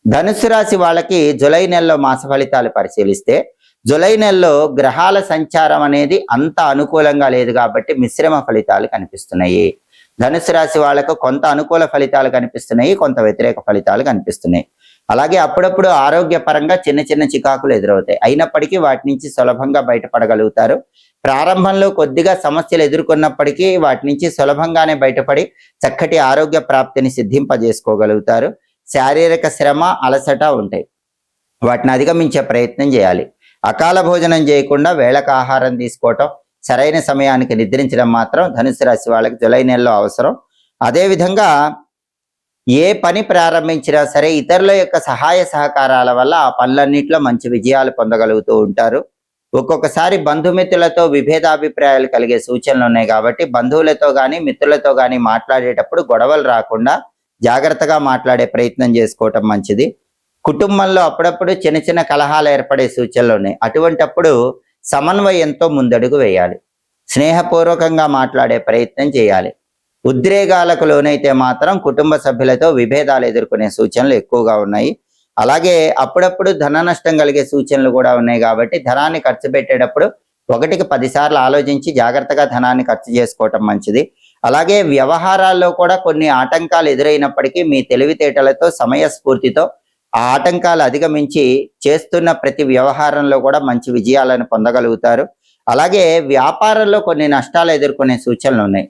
ధనుస్సు రాశి వాళ్ళకి జూలై నెలలో మాస ఫలితాలు పరిశీలిస్తే జూలై నెలలో గ్రహాల సంచారం అనేది అంత అనుకూలంగా లేదు కాబట్టి మిశ్రమ ఫలితాలు కనిపిస్తున్నాయి. ధనుస్సు రాశి వాళ్ళకు కొంత అనుకూల ఫలితాలు కనిపిస్తున్నాయి, కొంత వ్యతిరేక ఫలితాలు కనిపిస్తున్నాయి. అలాగే అప్పుడప్పుడు ఆరోగ్యపరంగా చిన్న చిన్న చికాకులు ఎదురవుతాయి. అయినప్పటికీ వాటి నుంచి సులభంగా బయటపడగలుగుతారు. ప్రారంభంలో కొద్దిగా సమస్యలు ఎదుర్కొన్నప్పటికీ వాటి నుంచి సులభంగానే బయటపడి చక్కటి ఆరోగ్య ప్రాప్తిని సిద్ధింపజేసుకోగలుగుతారు. శారీరక శ్రమ, అలసట ఉంటాయి. వాటిని అధిగమించే ప్రయత్నం చేయాలి. అకాల భోజనం చేయకుండా వేళకు ఆహారం తీసుకోవటం, సరైన సమయానికి నిద్రించడం మాత్రం ధనుసు రాశి వాళ్ళకి జూలై నెలలో అవసరం. అదేవిధంగా ఏ పని ప్రారంభించినా సరే ఇతరుల యొక్క సహాయ సహకారాల వల్ల ఆ పనులన్నింటిలో మంచి విజయాలు పొందగలుగుతూ ఉంటారు. ఒక్కొక్కసారి బంధుమిత్రులతో విభేదాభిప్రాయాలు కలిగే సూచనలు ఉన్నాయి కాబట్టి బంధువులతో కానీ మిత్రులతో కానీ మాట్లాడేటప్పుడు గొడవలు రాకుండా జాగ్రత్తగా మాట్లాడే ప్రయత్నం చేసుకోవటం మంచిది. కుటుంబంలో అప్పుడప్పుడు చిన్న చిన్న కలహాలు ఏర్పడే సూచనలు ఉన్నాయి. అటువంటప్పుడు సమన్వయంతో ముందడుగు వేయాలి. స్నేహపూర్వకంగా మాట్లాడే ప్రయత్నం చేయాలి. ఉద్రేగాలకు లోనైతే మాత్రం కుటుంబ సభ్యులతో విభేదాలు ఎదుర్కొనే సూచనలు ఎక్కువగా ఉన్నాయి. అలాగే అప్పుడప్పుడు ధన నష్టం కలిగే సూచనలు కూడా ఉన్నాయి కాబట్టి ధనాన్ని ఖర్చు పెట్టేటప్పుడు 1కి 10 సార్లు ఆలోచించి జాగ్రత్తగా ధనాన్ని ఖర్చు చేసుకోవటం మంచిది. అలాగే వ్యవహారాల్లో కూడా కొన్ని ఆటంకాలు ఎదురైనప్పటికీ మీ తెలివితేటలతో, సమయస్ఫూర్తితో ఆ ఆటంకాలు అధిగమించి చేస్తున్న ప్రతి వ్యవహారంలో కూడా మంచి విజయాలను పొందగలుగుతారు. అలాగే వ్యాపారంలో కొన్ని నష్టాలు ఎదుర్కొనే సూచనలు ఉన్నాయి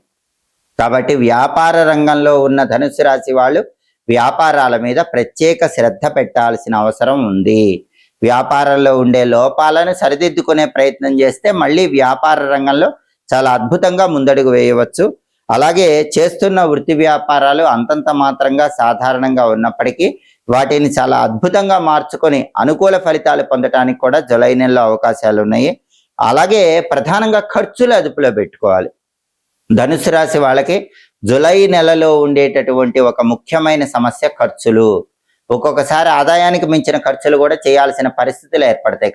కాబట్టి వ్యాపార రంగంలో ఉన్న ధనుసు రాశి వాళ్ళు వ్యాపారాల మీద ప్రత్యేక శ్రద్ధ పెట్టాల్సిన అవసరం ఉంది. వ్యాపారంలో ఉండే లోపాలను సరిదిద్దుకునే ప్రయత్నం చేస్తే మళ్ళీ వ్యాపార రంగంలో చాలా అద్భుతంగా ముందడుగు వేయవచ్చు. అలాగే చేస్తున్న వృత్తి వ్యాపారాలు అంతంత మాత్రంగా సాధారణంగా ఉన్నప్పటికీ వాటిని చాలా అద్భుతంగా మార్చుకొని అనుకూల ఫలితాలు పొందడానికి కూడా జూలై నెలలో అవకాశాలు ఉన్నాయి. అలాగే ప్రధానంగా ఖర్చులు అదుపులో పెట్టుకోవాలి. ధనుసు రాశి వాళ్ళకి జూలై నెలలో ఉండేటటువంటి ఒక ముఖ్యమైన సమస్య ఖర్చులు. ఒక్కొక్కసారి ఆదాయానికి మించిన ఖర్చులు కూడా చేయాల్సిన పరిస్థితులు ఏర్పడతాయి.